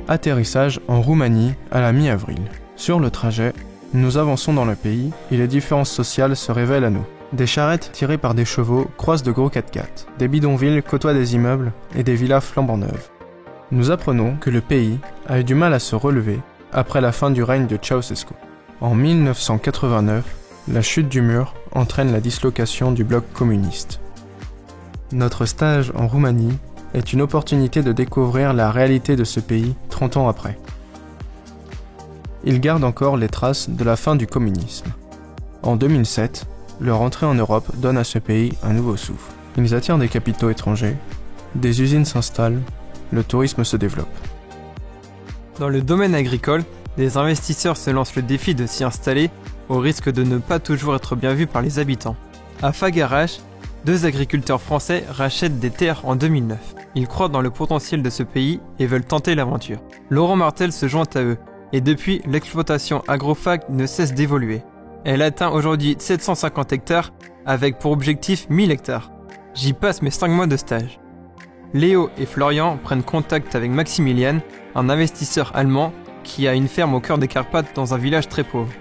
Atterrissage en Roumanie à la mi-avril. Sur le trajet, nous avançons dans le pays et les différences sociales se révèlent à nous. Des charrettes tirées par des chevaux croisent de gros 4x4. Des bidonvilles côtoient des immeubles et des villas flambant neuves. Nous apprenons que le pays a eu du mal à se relever après la fin du règne de Ceausescu. En 1989, la chute du mur entraîne la dislocation du bloc communiste. Notre stage en Roumanie est une opportunité de découvrir la réalité de ce pays 30 ans après. Il garde encore les traces de la fin du communisme. En 2007, leur entrée en Europe donne à ce pays un nouveau souffle. Ils attirent des capitaux étrangers, des usines s'installent, le tourisme se développe. Dans le domaine agricole, des investisseurs se lancent le défi de s'y installer au risque de ne pas toujours être bien vus par les habitants. À Fagarache, 2 agriculteurs français rachètent des terres en 2009. Ils croient dans le potentiel de ce pays et veulent tenter l'aventure. Laurent Martel se joint à eux, et depuis, l'exploitation Agrofag ne cesse d'évoluer. Elle atteint aujourd'hui 750 hectares, avec pour objectif 1000 hectares. J'y passe mes 5 mois de stage. Léo et Florian prennent contact avec Maximilian, un investisseur allemand qui a une ferme au cœur des Carpates dans un village très pauvre.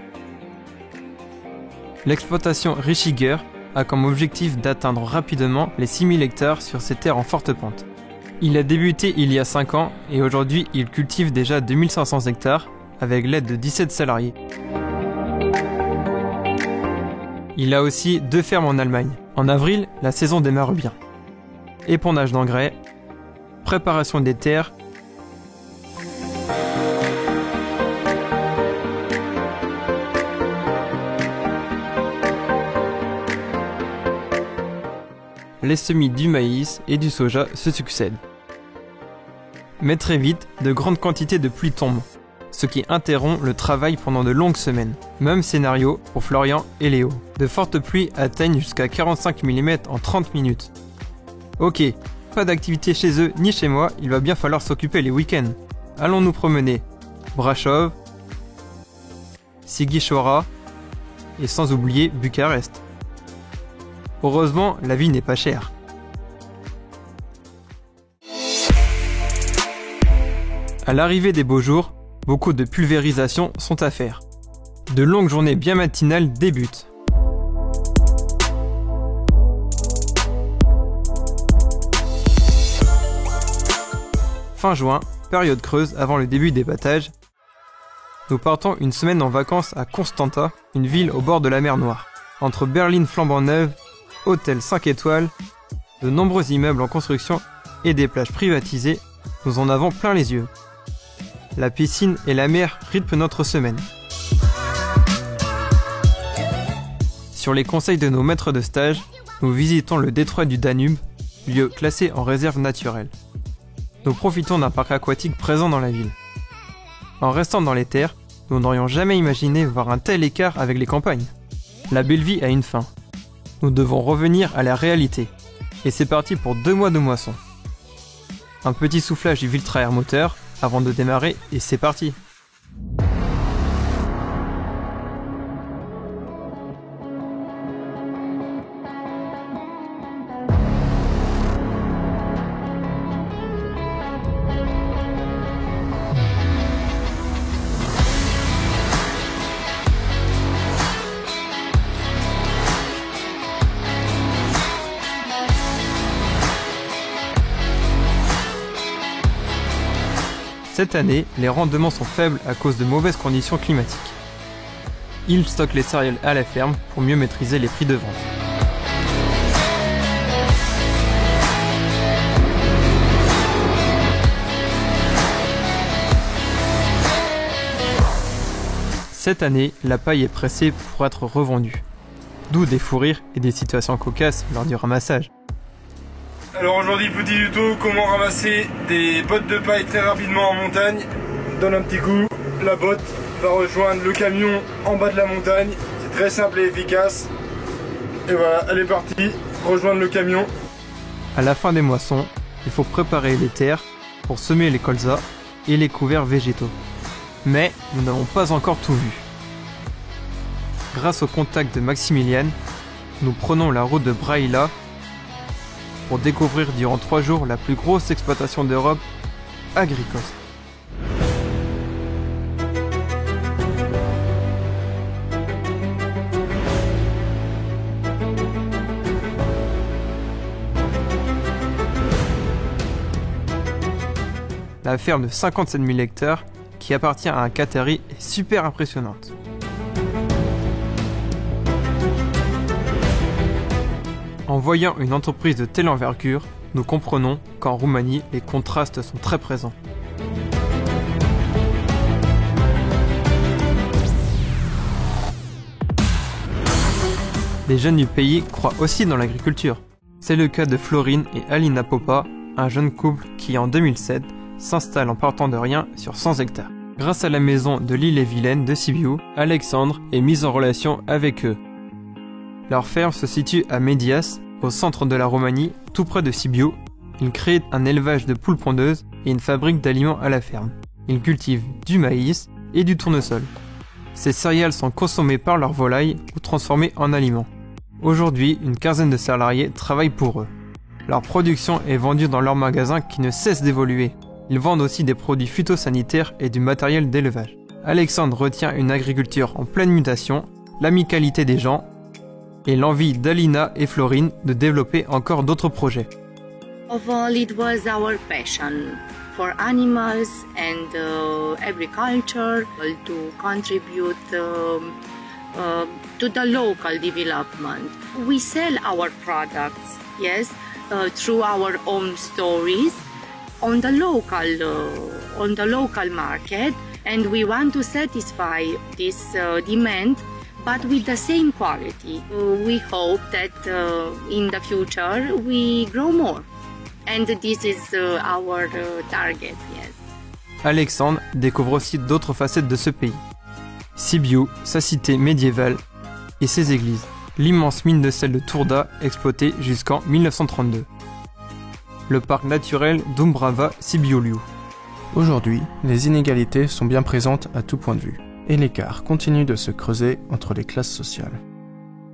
L'exploitation Richiger a comme objectif d'atteindre rapidement les 6000 hectares sur ces terres en forte pente. Il a débuté il y a 5 ans et aujourd'hui il cultive déjà 2500 hectares avec l'aide de 17 salariés. Il a aussi 2 fermes en Allemagne. En avril, la saison démarre bien. Épandage d'engrais, préparation des terres, les semis du maïs et du soja se succèdent. Mais très vite, de grandes quantités de pluie tombent, ce qui interrompt le travail pendant de longues semaines. Même scénario pour Florian et Léo. De fortes pluies atteignent jusqu'à 45 mm en 30 minutes. Ok, pas d'activité chez eux ni chez moi, il va bien falloir s'occuper les week-ends. Allons nous promener. Brasov, Sighișoara et sans oublier Bucarest. Heureusement, la vie n'est pas chère. À l'arrivée des beaux jours, beaucoup de pulvérisation sont à faire. De longues journées bien matinales débutent. Fin juin, période creuse avant le début des battages, nous partons une semaine en vacances à Constanta, une ville au bord de la mer Noire. Entre berlines flambant neuves, hôtels 5 étoiles, de nombreux immeubles en construction et des plages privatisées, nous en avons plein les yeux. La piscine et la mer rythment notre semaine. Sur les conseils de nos maîtres de stage, nous visitons le détroit du Danube, lieu classé en réserve naturelle. Nous profitons d'un parc aquatique présent dans la ville. En restant dans les terres, nous n'aurions jamais imaginé voir un tel écart avec les campagnes. La belle vie a une fin. Nous devons revenir à la réalité. Et c'est parti pour 2 mois de moisson. Un petit soufflage du Viltra moteur avant de démarrer et c'est parti. Cette année, les rendements sont faibles à cause de mauvaises conditions climatiques. Ils stockent les céréales à la ferme pour mieux maîtriser les prix de vente. Cette année, la paille est pressée pour être revendue. D'où des fous rires et des situations cocasses lors du ramassage. Alors aujourd'hui, petit tuto, comment ramasser des bottes de paille très rapidement en montagne. Donne un petit coup, la botte va rejoindre le camion en bas de la montagne. C'est très simple et efficace. Et voilà, elle est partie, rejoindre le camion. À la fin des moissons, il faut préparer les terres pour semer les colzas et les couverts végétaux. Mais nous n'avons pas encore tout vu. Grâce au contact de Maximilian, nous prenons la route de Brăila pour découvrir durant 3 jours la plus grosse exploitation d'Europe, Agricos. La ferme de 57 000 hectares, qui appartient à un Qatari, est super impressionnante. En voyant une entreprise de telle envergure, nous comprenons qu'en Roumanie, les contrastes sont très présents. Les jeunes du pays croient aussi dans l'agriculture. C'est le cas de Florine et Alina Popa, un jeune couple qui en 2007 s'installe en partant de rien sur 100 hectares. Grâce à la maison de l'île-et-Vilaine de Sibiu, Alexandre est mis en relation avec eux. Leur ferme se situe à Medias, au centre de la Roumanie, tout près de Sibiu. Ils créent un élevage de poules pondeuses et une fabrique d'aliments à la ferme. Ils cultivent du maïs et du tournesol. Ces céréales sont consommées par leurs volailles ou transformées en aliments. Aujourd'hui, une quinzaine de salariés travaillent pour eux. Leur production est vendue dans leurs magasins qui ne cessent d'évoluer. Ils vendent aussi des produits phytosanitaires et du matériel d'élevage. Alexandre retient une agriculture en pleine mutation, l'amicalité des gens et l'envie d'Alina et Florine de développer encore d'autres projets. Of all, it was our passion for animals and agriculture to contribute to the local development. We sell our products, yes, through our own stories on the local market, and we want to satisfy this demand, but with the same quality. We hope that in the future we grow more, and this is our target, yes. Alexandre découvre aussi d'autres facettes de ce pays. Sibiu, sa cité médiévale et ses églises, l'immense mine de sel de Tourda exploitée jusqu'en 1932. Le parc naturel d'Umbrava Sibiuliu. Aujourd'hui, les inégalités sont bien présentes à tout point de vue, et l'écart continue de se creuser entre les classes sociales.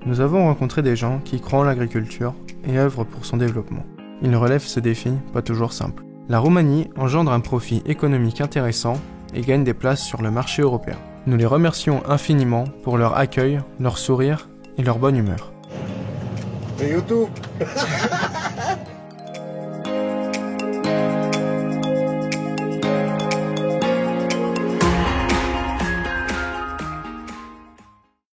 Nous avons rencontré des gens qui croient en l'agriculture et œuvrent pour son développement. Ils relèvent ce défi, pas toujours simple. La Roumanie engendre un profit économique intéressant et gagne des places sur le marché européen. Nous les remercions infiniment pour leur accueil, leur sourire et leur bonne humeur. Et YouTube